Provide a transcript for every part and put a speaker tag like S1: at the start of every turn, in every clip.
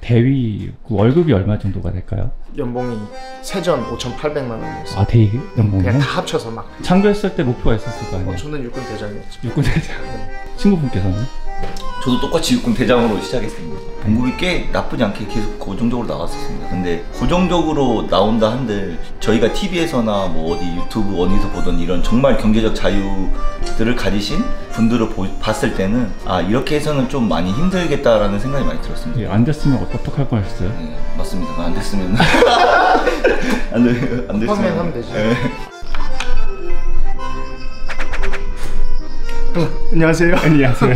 S1: 대위 월급이 얼마 정도가 될까요?
S2: 연봉이 세전 5,800만 원이었어요.
S1: 아, 대위 연봉이요?
S2: 그냥 다 합쳐서 막.
S1: 창조했을 때 목표가 있었을 거 아니에요?
S2: 저는 육군 대장이었죠.
S1: 육군 대장. 친구분께서는?
S3: 저도 똑같이 육군 대장으로 시작했습니다. 봉급이 꽤 나쁘지 않게 계속 고정적으로 나갔었습니다. 근데 고정적으로 나온다 한들 저희가 TV에서나 뭐 어디 유튜브 어디서 보던 이런 정말 경제적 자유들을 가지신 분들을 봤을 때는 아, 이렇게 해서는 좀 많이 힘들겠다라는 생각이 많이 들었습니다.
S1: 예, 안 됐으면 어떡할 뻔했어요?
S3: 네, 맞습니다. 안 됐으면 안 됐으면
S2: 하면 되지.
S3: 네.
S2: 안녕하세요.
S1: 안녕하세요.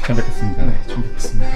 S1: 잘 뵙겠습니다.
S2: 네, 처음 뵙겠습니다.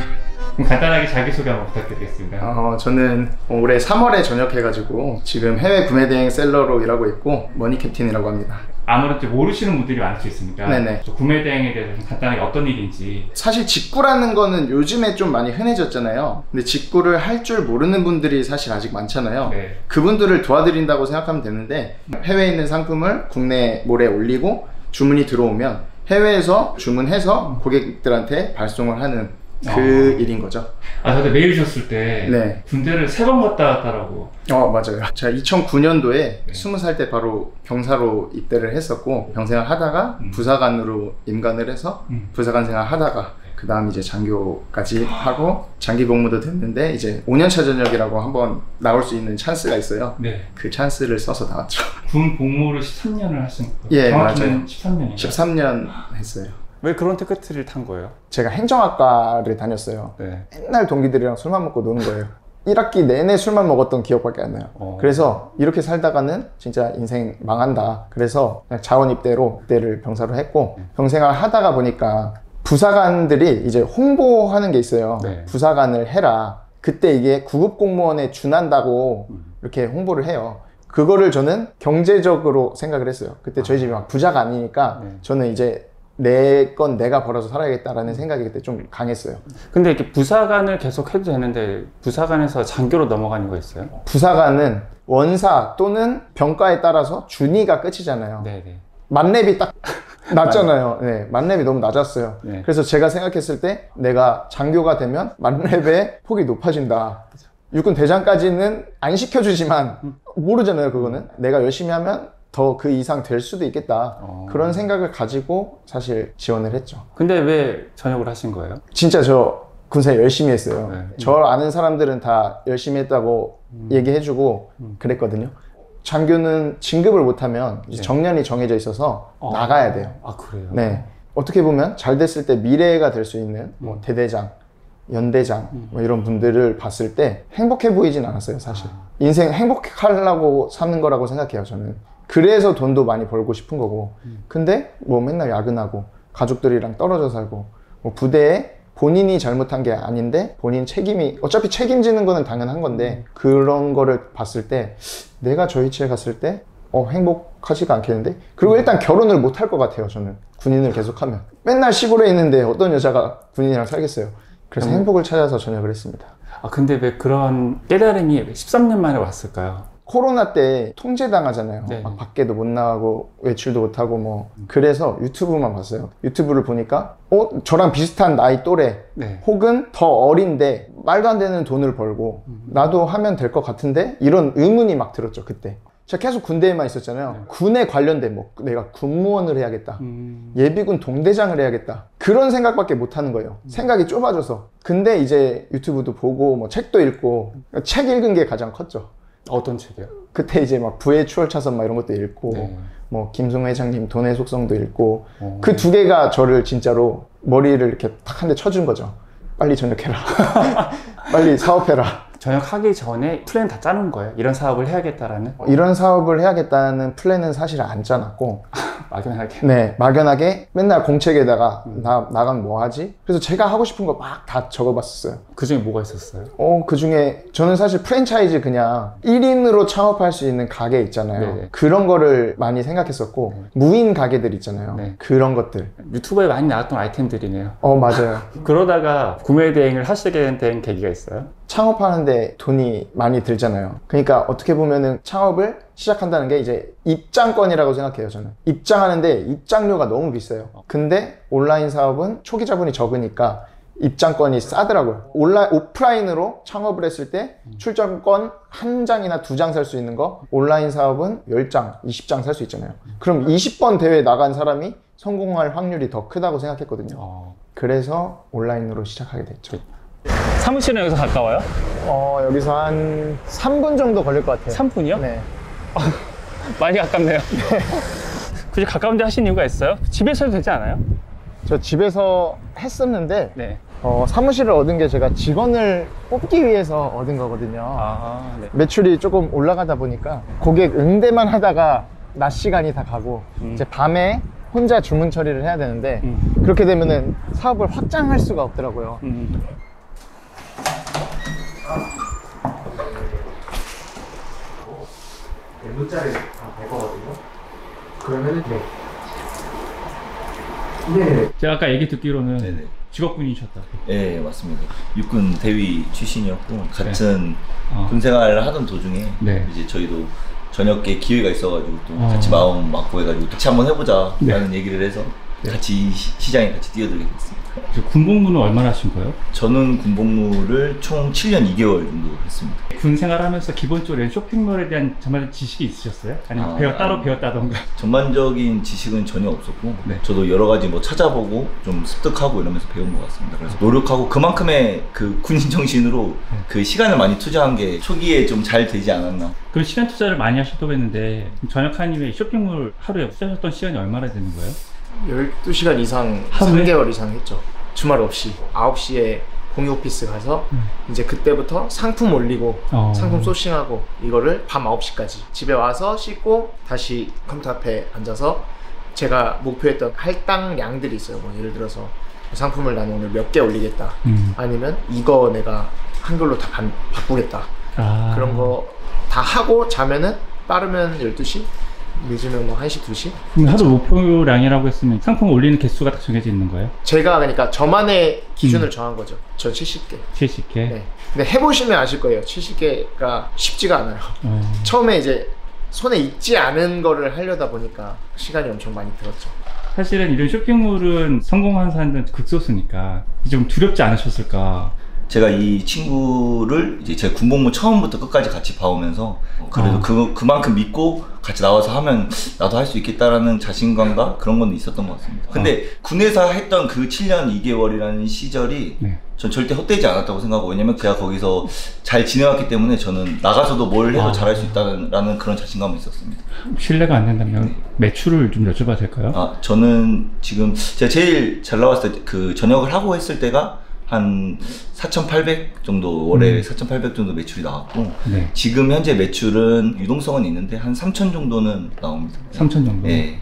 S1: 그럼 간단하게 자기소개 한번 부탁드리겠습니다.
S2: 저는 올해 3월에 전역해가지고 지금 해외 구매대행 셀러로 일하고 있고 머니캡틴이라고 합니다.
S1: 아무래도 모르시는 분들이 많을 수 있으니까
S2: 네네.
S1: 구매대행에 대해서 좀 간단하게 어떤 일인지.
S2: 사실 직구라는 거는 요즘에 좀 많이 흔해졌잖아요. 근데 직구를 할 줄 모르는 분들이 사실 아직 많잖아요.
S1: 네.
S2: 그분들을 도와드린다고 생각하면 되는데 해외에 있는 상품을 국내 몰에 올리고 주문이 들어오면 해외에서 주문해서 고객들한테 발송을 하는 그 일인 거죠.
S1: 아, 저도 메일 주셨을 때
S2: 네.
S1: 군대를 3번 갔다 왔다라고.
S2: 맞아요. 제가 2009년도에 20살 때 바로 병사로 입대를 했었고 병생활 하다가 부사관으로 임관을 해서 부사관 생활 하다가 그 다음 이제 장교까지 하고 장기 복무도 됐는데 이제 5년차 전역이라고 한번 나올 수 있는 찬스가 있어요.
S1: 네.
S2: 그 찬스를 써서 나왔죠.
S1: 군 복무를 13년을 하신 거예요?
S2: 예,
S1: 정확히는
S2: 맞아요.
S1: 13년인가요?
S2: 13년 했어요.
S4: 왜 그런 테크트리를 탄 거예요?
S2: 제가 행정학과를 다녔어요.
S4: 네.
S2: 맨날 동기들이랑 술만 먹고 노는 거예요. 1학기 내내 술만 먹었던 기억밖에 안 나요. 그래서 이렇게 살다가는 진짜 인생 망한다. 그래서 그냥 자원 입대를 병사로 했고 병생활 하다가 보니까 부사관들이 이제 홍보하는 게 있어요.
S4: 네.
S2: 부사관을 해라. 그때 이게 구급 공무원에 준한다고 이렇게 홍보를 해요. 그거를 저는 경제적으로 생각을 했어요. 그때 저희 집이 막 부자가 아니니까 저는 이제 내 건 내가 벌어서 살아야겠다라는 생각이 그때 좀 강했어요.
S4: 근데 이렇게 부사관을 계속 해도 되는데 부사관에서 장교로 넘어가는 거 있어요?
S2: 부사관은 원사 또는 병과에 따라서 준위가 끝이잖아요.
S4: 네네.
S2: 만렙이 딱 낮잖아요. 네, 만렙이 너무 낮았어요.
S4: 네.
S2: 그래서 제가 생각했을 때 내가 장교가 되면 만렙의 폭이 높아진다. 육군 대장까지는 안 시켜주지만 모르잖아요. 그거는 내가 열심히 하면 더 그 이상 될 수도 있겠다. 그런 생각을 가지고 사실 지원을 했죠.
S4: 근데 왜 전역을 하신 거예요?
S2: 진짜 저 군사 열심히 했어요.
S4: 네.
S2: 저 아는 사람들은 다 열심히 했다고 얘기해주고 그랬거든요. 장교는 진급을 못하면 이제 정년이 정해져 있어서 나가야 돼요.
S4: 아, 그래요?
S2: 네. 어떻게 보면 잘 됐을 때 미래가 될 수 있는 뭐 대대장, 연대장 뭐 이런 분들을 봤을 때 행복해 보이진 않았어요. 사실 인생 행복하려고 사는 거라고 생각해요. 저는 그래서 돈도 많이 벌고 싶은 거고 근데 뭐 맨날 야근하고 가족들이랑 떨어져 살고 뭐 부대에 본인이 잘못한 게 아닌데 본인 책임이 어차피 책임지는 거는 당연한 건데 그런 거를 봤을 때 내가 저 위치에 갔을 때 행복하지가 않겠는데 그리고 일단 결혼을 못 할 것 같아요. 저는 군인을 계속하면 맨날 시골에 있는데 어떤 여자가 군인이랑 살겠어요. 그래서 행복을 찾아서 전역을 했습니다.
S4: 아, 근데 왜 그런 깨달음이 13년 만에 왔을까요?
S2: 코로나 때 통제당하잖아요.
S4: 네.
S2: 막 밖에도 못 나가고 외출도 못하고 뭐 그래서 유튜브만 봤어요. 유튜브를 보니까 저랑 비슷한 나이 또래
S4: 네.
S2: 혹은 더 어린데 말도 안 되는 돈을 벌고 나도 하면 될 것 같은데 이런 의문이 막 들었죠. 그때 제가 계속 군대에만 있었잖아요. 군에 관련된 뭐 내가 군무원을 해야겠다, 예비군 동대장을 해야겠다 그런 생각밖에 못 하는 거예요. 생각이 좁아져서. 근데 이제 유튜브도 보고 뭐 책도 읽고 책 읽은 게 가장 컸죠.
S4: 어떤 책이요?
S2: 그때 이제 막 부의 추월차선 막 이런 것도 읽고
S4: 네.
S2: 뭐 김승우 회장님 돈의 속성도 읽고 그 두 개가 저를 진짜로 머리를 이렇게 탁 한 대 쳐준 거죠. 빨리 전역해라. 빨리 사업해라.
S4: 전역하기 전에 플랜 다 짜는 거예요? 이런 사업을 해야겠다라는?
S2: 이런 사업을 해야겠다는 플랜은 사실 안 짜놨고
S4: 막연하게.
S2: 네, 막연하게 맨날 공책에다가 나가면 뭐 하지? 그래서 제가 하고 싶은 거 막 다 적어봤었어요.
S4: 그 중에 뭐가 있었어요?
S2: 그 중에 저는 사실 프랜차이즈 그냥 1인으로 창업할 수 있는 가게 있잖아요.
S4: 네네.
S2: 그런 거를 많이 생각했었고 무인 가게들 있잖아요.
S4: 네.
S2: 그런 것들.
S4: 유튜브에 많이 나왔던 아이템들이네요.
S2: 맞아요.
S4: 그러다가 구매대행을 하시게 된 계기가 있어요?
S2: 창업하는데 돈이 많이 들잖아요. 그러니까 어떻게 보면은 창업을 시작한다는 게 이제 입장권이라고 생각해요. 저는 입장하는데 입장료가 너무 비싸요. 근데 온라인 사업은 초기 자본이 적으니까 입장권이 싸더라고요. 오프라인으로 창업을 했을 때 출전권 1장이나 2장 살 수 있는 거, 온라인 사업은 10장, 20장 살 수 있잖아요. 그럼 20번 대회 나간 사람이 성공할 확률이 더 크다고 생각했거든요. 그래서 온라인으로 시작하게 됐죠.
S4: 사무실은 여기서 가까워요?
S2: 여기서 한 3분 정도 걸릴 것 같아요.
S4: 3분이요?
S2: 네.
S4: 많이 가깝네요. 굳이 가까운 데 하신 이유가 있어요? 집에서 해도 되지 않아요?
S2: 저 집에서 했었는데
S4: 네.
S2: 사무실을 얻은 게 제가 직원을 뽑기 위해서 얻은 거거든요.
S4: 네.
S2: 매출이 조금 올라가다 보니까 고객 응대만 하다가 낮 시간이 다 가고 이제 밤에 혼자 주문 처리를 해야 되는데 그렇게 되면은 사업을 확장할 수가 없더라고요. 문자를 다 배거든요. 그러면은 네.
S1: 제가 아까 얘기 듣기로는
S3: 네네.
S1: 직업군이셨다고.
S3: 네, 맞습니다. 육군 대위 출신이었고 같은 군 생활을 하던 도중에
S1: 네.
S3: 이제 저희도 저녁에 기회가 있어가지고 또 같이 마음 맞고 해가지고 같이 한번 해보자라는 얘기를 해서 같이 시장에 같이 뛰어들게 됐습니다.
S1: 군복무는 얼마나 하신 거예요?
S3: 저는 군복무를 총 7년 2개월 정도 했습니다.
S1: 군 생활하면서 기본적으로 쇼핑몰에 대한 전반적인 지식이 있으셨어요? 아니면 따로 배웠다던가?
S3: 전반적인 지식은 전혀 없었고
S1: 네.
S3: 저도 여러 가지 뭐 찾아보고 좀 습득하고 이러면서 배운 것 같습니다. 그래서 노력하고 그만큼의 그 군인 정신으로 그 시간을 많이 투자한 게 초기에 좀 잘 되지 않았나.
S1: 그럼 시간 투자를 많이 하셨다고 했는데 전역하님의 쇼핑몰 하루에 쓰셨던 시간이 얼마나 되는 거예요?
S2: 12시간 이상,
S1: 하루에?
S2: 3개월 이상 했죠. 주말 없이 9시에 공유 오피스 가서 이제 그때부터 상품 올리고 상품 소싱하고 이거를 밤 9시까지 집에 와서 씻고 다시 컴퓨터 앞에 앉아서 제가 목표했던 할당량들이 있어요. 뭐 예를 들어서 상품을 나는 오늘 몇 개 올리겠다, 아니면 이거 내가 한글로 다 바꾸겠다, 그런 거 다 하고 자면은 빠르면 12시, 늦으면 뭐 1시, 2시?
S1: 그럼 하루 목표량이라고 했으면 상품 올리는 개수가 딱 정해져 있는 거예요?
S2: 제가 그러니까 저만의 기준을 정한 거죠. 전 70개.
S1: 70개?
S2: 네. 근데 해보시면 아실 거예요. 70개가 쉽지가 않아요. 처음에 이제 손에 익지 않은 거를 하려다 보니까 시간이 엄청 많이 들었죠.
S1: 사실은 이런 쇼핑몰은 성공한 사람들은 극소수니까 좀 두렵지 않으셨을까?
S3: 제가 이 친구를 이제 제 군복무 처음부터 끝까지 같이 봐오면서 그래도 그만큼 믿고 같이 나와서 하면 나도 할 수 있겠다라는 자신감과 그런 건 있었던 것 같습니다. 근데 군에서 했던 그 7년 2개월이라는 시절이 전 절대 헛되지 않았다고 생각하고, 왜냐면 제가 거기서 잘 지내왔기 때문에 저는 나가서도 뭘 해도 잘할 수 있다는 그런 자신감이 있었습니다.
S1: 실례가 안 된다면 매출을 좀 여쭤봐도 될까요?
S3: 저는 지금 제가 제일 잘 나왔을 때 그 전역을 하고 했을 때가 한 4,800 정도, 월에 4,800 정도 매출이 나왔고, 지금 현재 매출은 유동성은 있는데 한 3,000 정도는 나옵니다.
S1: 3,000 정도?
S3: 네.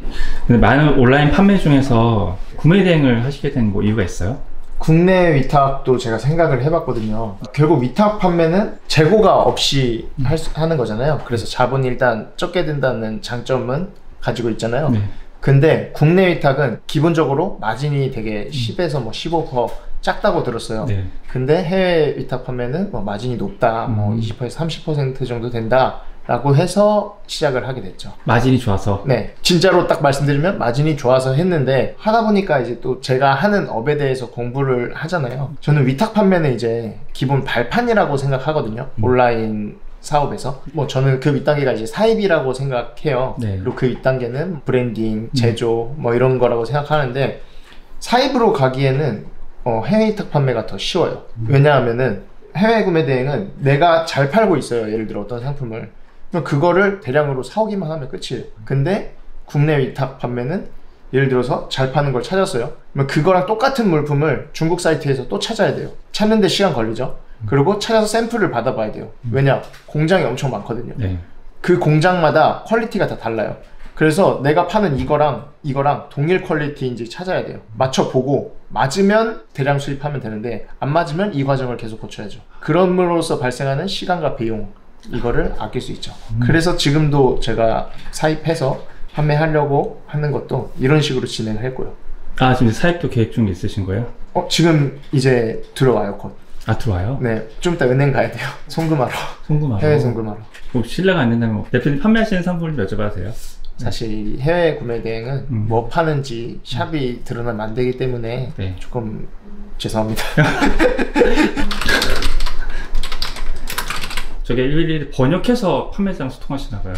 S1: 근데 많은 온라인 판매 중에서 구매 대행을 하시게 된 뭐 이유가 있어요?
S2: 국내 위탁도 제가 생각을 해봤거든요. 결국 위탁 판매는 재고가 없이 하는 거잖아요. 그래서 자본이 일단 적게 든다는 장점은 가지고 있잖아요. 근데 국내 위탁은 기본적으로 마진이 되게 10에서 뭐 15% 작다고 들었어요. 근데 해외 위탁 판매는 뭐 마진이 높다, 뭐 20%에서 30% 정도 된다 라고 해서 시작을 하게 됐죠.
S1: 마진이 좋아서?
S2: 네, 진짜로 딱 말씀드리면 마진이 좋아서 했는데, 하다 보니까 이제 또 제가 하는 업에 대해서 공부를 하잖아요. 저는 위탁 판매는 이제 기본 발판이라고 생각하거든요. 온라인 사업에서. 뭐 저는 그 윗단계가 이제 사입이라고 생각해요. 그리고 그 윗단계는 브랜딩, 제조 뭐 이런 거라고 생각하는데, 사입으로 가기에는 해외 위탁 판매가 더 쉬워요. 왜냐하면은 해외 구매 대행은 내가 잘 팔고 있어요. 예를 들어 어떤 상품을, 그럼 그거를 대량으로 사오기만 하면 끝이에요. 근데 국내 위탁 판매는 예를 들어서 잘 파는 걸 찾았어요. 그러면 그거랑 똑같은 물품을 중국 사이트에서 또 찾아야 돼요. 찾는데 시간 걸리죠. 그리고 찾아서 샘플을 받아봐야 돼요. 왜냐? 공장이 엄청 많거든요. 그 공장마다 퀄리티가 다 달라요. 그래서 내가 파는 이거랑 동일 퀄리티인지 찾아야 돼요. 맞춰보고 맞으면 대량 수입하면 되는데, 안 맞으면 이 과정을 계속 거쳐야죠. 그럼으로써 발생하는 시간과 비용, 이거를 아낄 수 있죠. 그래서 지금도 제가 사입해서 판매하려고 하는 것도 이런 식으로 진행을 했고요.
S1: 지금 사입도 계획 중에 있으신 거예요?
S2: 지금 이제 들어와요, 곧.
S1: 들어와요?
S2: 네, 좀 이따 은행 가야 돼요. 송금하러.
S1: 송금하러?
S2: 해외 송금하러.
S1: 뭐 실례가 안 된다면 대표님 판매하시는 상품을 여쭤봐도 돼요?
S2: 사실 이 해외 구매 대행은 뭐 파는지 샵이 드러나면 안 되기 때문에
S1: 네.
S2: 조금 죄송합니다.
S1: 저게 일일이 번역해서 판매자랑 소통하시나 봐요.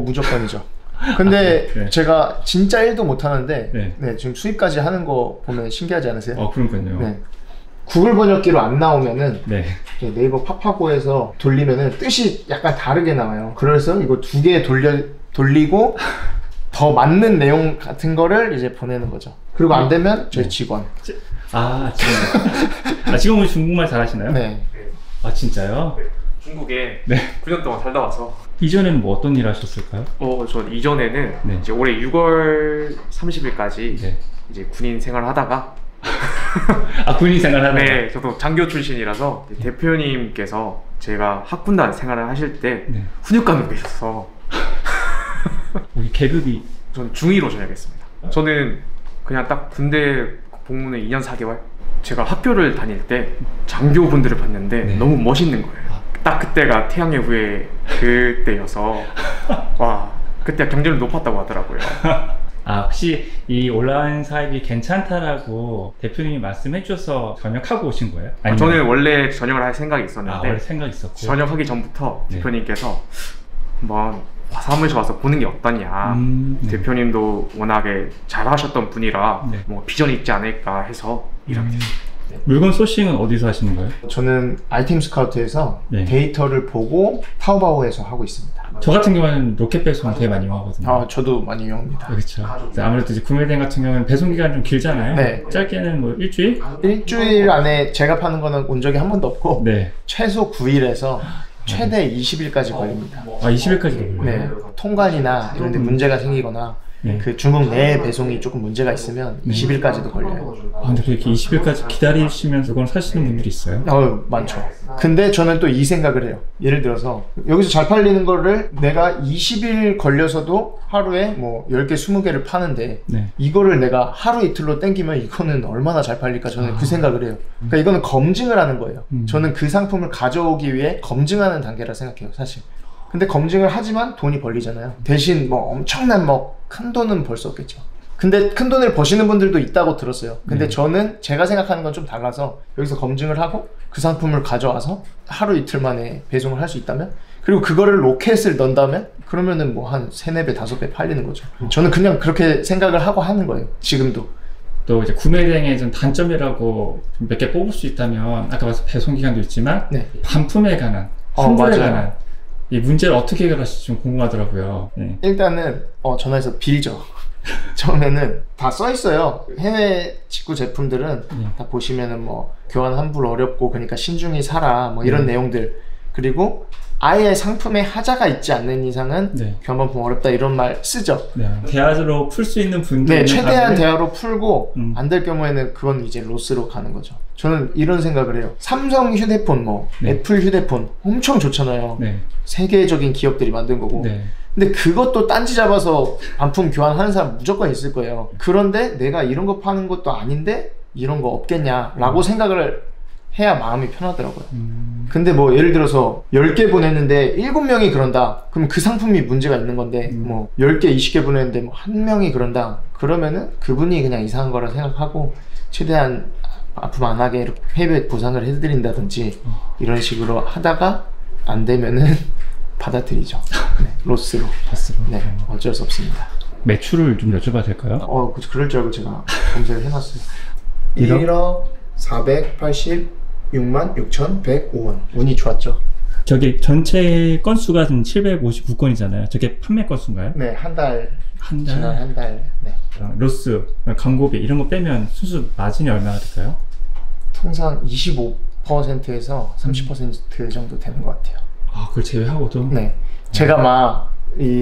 S2: 무조건이죠. 근데
S1: 네.
S2: 제가 진짜 1도 못 하는데
S1: 네.
S2: 네, 지금 수입까지 하는 거 보면 신기하지 않으세요?
S1: 그러니까요.
S2: 네. 구글 번역기로 안 나오면은
S1: 네.
S2: 네이버 파파고에서 돌리면은 뜻이 약간 다르게 나와요. 그래서 이거 2개 돌리고 더 맞는 내용 같은 거를 이제 보내는 거죠. 그리고 안 되면 저희 직원.
S1: 직원분이 중국말 잘하시나요?
S2: 네.
S1: 아 진짜요?
S4: 중국에
S1: 네.
S4: 9년 동안 살다 와서
S1: 이전에는 뭐 어떤 일 하셨을까요?
S4: 전 이전에는
S1: 네.
S4: 이제 올해 6월 30일까지
S1: 네.
S4: 이제 군인 생활을 하다가
S1: 군인 생활하다가.
S4: 네, 저도 장교 출신이라서 대표님께서 제가 학군단 생활을 하실 때
S1: 네.
S4: 훈육관으로 계셔서
S1: 우리 계급이
S4: 저는 중2로 전역했습니다. 저는 그냥 딱 군대 복무는 2년 4개월. 제가 학교를 다닐 때 장교분들을 봤는데
S1: 네.
S4: 너무 멋있는 거예요. 딱 그때가 태양의 후예 그때여서 와, 그때 경쟁률 높았다고 하더라고요.
S1: 혹시 이 온라인 사업이 괜찮다라고 대표님이 말씀해 주셔서 전역하고 오신 거예요? 아니면...
S4: 저는 원래 전역을 할 생각이 있었는데
S1: 원래 생각이 있었고
S4: 전역하기 전부터
S1: 네.
S4: 대표님께서 한번 사무실 와서 보는 게 어떠냐.
S1: 네.
S4: 대표님도 워낙에 잘하셨던 분이라
S1: 네.
S4: 뭐 비전이 있지 않을까 해서 이렇게
S1: 물건 소싱은 어디서 하시는 거예요?
S2: 저는 아이템 스카우트에서
S1: 네.
S2: 데이터를 보고 타오바오에서 하고 있습니다.
S1: 저 같은 경우는 로켓 배송 되게 많이 이용하거든요.
S2: 저도 많이 이용합니다.
S1: 그렇죠. 아무래도 이제 구매대행 같은 경우는 배송 기간이 좀 길잖아요.
S2: 네.
S1: 짧게는 뭐 일주일?
S2: 일주일 안에 제가 파는 거는 온 적이 한 번도 없고
S1: 네.
S2: 최소 9일에서 최대 20일까지 걸립니다.
S1: 20일까지 걸려요?
S2: 네. 통관이나 이런 데 문제가 생기거나
S1: 네.
S2: 그 중국 내 배송이 조금 문제가 있으면 20일까지도 걸려요.
S1: 근데 그렇게 20일까지 기다리시면서 그걸 사시는 분들이 있어요?
S2: 많죠. 근데 저는 또 이 생각을 해요. 예를 들어서 여기서 잘 팔리는 거를 내가 20일 걸려서도 하루에 뭐 10개, 20개를 파는데
S1: 네.
S2: 이거를 내가 하루 이틀로 땡기면 이거는 얼마나 잘 팔릴까 저는 그 생각을 해요. 그러니까 이거는 검증을 하는 거예요. 저는 그 상품을 가져오기 위해 검증하는 단계라 생각해요, 사실. 근데 검증을 하지만 돈이 벌리잖아요. 대신 뭐 엄청난 뭐 큰 돈은 벌 수 없겠죠. 근데 큰 돈을 버시는 분들도 있다고 들었어요. 근데
S1: 네.
S2: 저는 제가 생각하는 건 좀 달라서 여기서 검증을 하고 그 상품을 가져와서 하루 이틀 만에 배송을 할 수 있다면, 그리고 그거를 로켓을 넣는다면 그러면은 뭐 한 3-4배, 5배 팔리는 거죠. 저는 그냥 그렇게 생각을 하고 하는 거예요, 지금도.
S1: 또 이제 구매대행의 좀 단점이라고 몇 개 뽑을 수 있다면 아까 말씀 배송 기간도 있지만
S2: 네.
S1: 반품에 관한, 환불에
S2: 맞아요.
S1: 관한 이 문제를 어떻게 해결하실지 좀 궁금하더라고요. 네.
S2: 일단은 전화해서 빌죠. 처음에는 다 써 있어요. 해외 직구 제품들은 다 보시면은 뭐 교환 환불 어렵고 그러니까 신중히 사라 뭐 이런 내용들, 그리고 아예 상품에 하자가 있지 않는 이상은
S1: 네.
S2: 교환 반품 어렵다 이런 말 쓰죠.
S1: 네. 대화로 풀 수 있는 분들
S2: 네, 최대한 대화로 풀고
S1: 음.
S2: 안 될 경우에는 그건 이제 로스로 가는 거죠. 저는 이런 생각을 해요. 삼성 휴대폰, 뭐
S1: 네.
S2: 애플 휴대폰 엄청 좋잖아요.
S1: 네.
S2: 세계적인 기업들이 만든 거고.
S1: 네.
S2: 근데 그것도 딴지 잡아서 반품 교환하는 사람 무조건 있을 거예요. 그런데 내가 이런 거 파는 것도 아닌데 이런 거 없겠냐라고 생각을 해야 마음이 편하더라고요. 근데 뭐 예를 들어서 10개 보냈는데 7명이 그런다. 그럼 그 상품이 문제가 있는 건데 뭐 10개, 20개 보냈는데 뭐 1명이 그런다. 그러면은 그분이 그냥 이상한 거라 생각하고 최대한 아픔 안 하게 이렇게 회백 보상을 해드린다든지 이런 식으로 하다가 안 되면은 받아들이죠. 네, 로스로. 네, 어쩔 수 없습니다.
S1: 매출을 좀 여쭤봐도 될까요?
S2: 그럴 줄 알고 제가 검색을 해놨어요.
S1: 1억
S2: 486만 6,105원. 운이 좋았죠.
S1: 저기 전체 건수가 좀 759건이잖아요. 저게 판매 건수인가요?
S2: 네, 한 달.
S1: 한
S2: 지난
S1: 달.
S2: 한 달. 네.
S1: 로스, 광고비 이런 거 빼면 순수 마진이 얼마나 될까요?
S2: 통상 25%에서 30% 정도 되는 것 같아요.
S1: 그걸 제외하고도?
S2: 네. 제가 막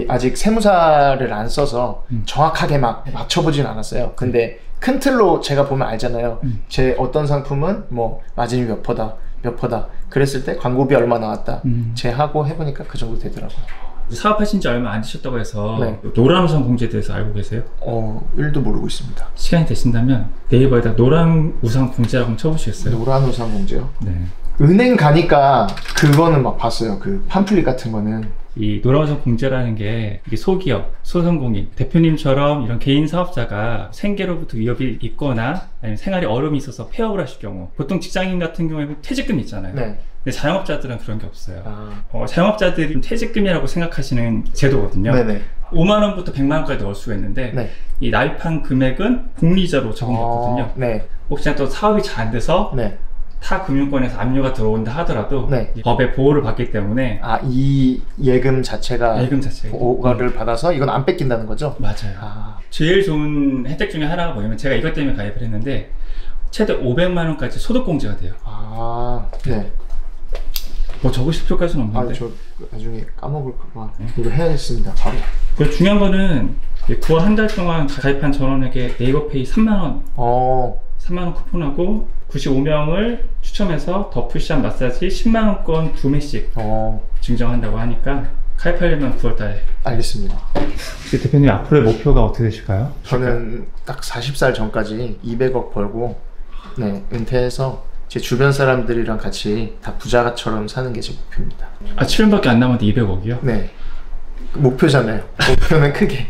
S2: 아직 세무사를 안 써서 정확하게 막 맞춰보진 않았어요. 근데 큰 틀로 제가 보면 알잖아요. 제 어떤 상품은 뭐 마진이 몇 퍼다 그랬을 때 광고비 얼마 나왔다. 제 하고 해보니까 그 정도 되더라고요.
S1: 사업하신 지 얼마 안 되셨다고 해서
S2: 네.
S1: 노란우산 공제에 대해서 알고 계세요?
S2: 1도 모르고 있습니다.
S1: 시간이 되신다면 네이버에다 노란우산 공제라고 한번 쳐보시겠어요?
S2: 노란우산 공제요?
S1: 네.
S2: 은행 가니까 그거는 막 봤어요. 그 팜플릿 같은 거는
S1: 이 노란우선 공제라는 게 이게 소기업, 소상공인, 대표님처럼 이런 개인 사업자가 생계로부터 위협이 있거나 아니면 생활에 어려움이 있어서 폐업을 하실 경우, 보통 직장인 같은 경우에는 퇴직금이 있잖아요.
S2: 네.
S1: 근데 자영업자들은 그런 게 없어요.
S2: 아.
S1: 자영업자들이 좀 퇴직금이라고 생각하시는 제도거든요.
S2: 네네.
S1: 5만 원부터 100만 원까지 넣을 수가 있는데
S2: 네.
S1: 이 납입한 금액은 복리자로 적용됐거든요.
S2: 네.
S1: 혹시나 또 사업이 잘 안 돼서
S2: 네.
S1: 타 금융권에서 압류가 들어온다 하더라도
S2: 네.
S1: 이 법의 보호를 받기 때문에
S2: 아, 이 예금 자체가
S1: 예금 자체가
S2: 보호를 받아서 이건 안 뺏긴다는 거죠?
S1: 맞아요.
S2: 아.
S1: 제일 좋은 혜택 중에 하나가 뭐냐면 제가 이것 때문에 가입을 했는데 최대 500만 원까지 소득공제가 돼요.
S2: 아. 네.
S1: 뭐 적으실 필요까지는
S2: 아,
S1: 없는데
S2: 저 나중에 까먹을까봐 이거 해야겠습니다. 바로.
S1: 그리고 중요한 거는 9월 한 달 동안 가입한 전원에게 네이버페이 3만 원 3만 원 쿠폰하고 95명을 추첨해서 더 푸시한 마사지 10만 원권 2매씩 증정한다고 하니까 가입하려면 9월 달에.
S2: 알겠습니다.
S1: 혹시 대표님 앞으로의 목표가 어떻게 되실까요?
S2: 저는 딱 40살 전까지 200억 벌고 네, 은퇴해서 제 주변 사람들이랑 같이 다 부자처럼 사는 게 제 목표입니다.
S1: 아 7년밖에 안 남았는데 200억이요?
S2: 네. 목표잖아요. 목표는 크게.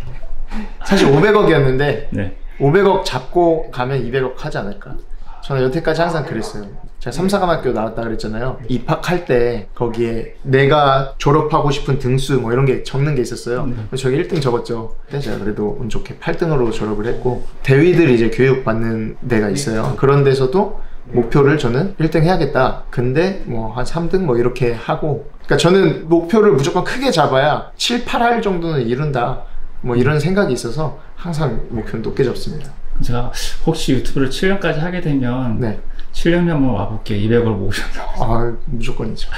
S2: 사실 500억이었는데
S1: 네.
S2: 500억 잡고 가면 200억 하지 않을까? 저는 여태까지 항상 그랬어요. 제가 삼사관학교 나왔다 그랬잖아요. 입학할 때 거기에 내가 졸업하고 싶은 등수 뭐 이런 게 적는 게 있었어요. 그래서 저기 1등 적었죠. 그때 제가 그래도 운 좋게 8등으로 졸업을 했고 대위들 이제 교육 받는 데가 있어요. 그런 데서도 목표를 저는 1등 해야겠다. 근데 뭐 한 3등 뭐 이렇게 하고, 그러니까 저는 목표를 무조건 크게 잡아야 7, 8할 정도는 이룬다. 뭐 이런 생각이 있어서 항상 목표는 높게 잡습니다.
S1: 제가 혹시 유튜브를 7년까지 하게 되면
S2: 네.
S1: 7년에 한번 와볼게요. 200억을 모으셔서.
S2: 아, 무조건이죠.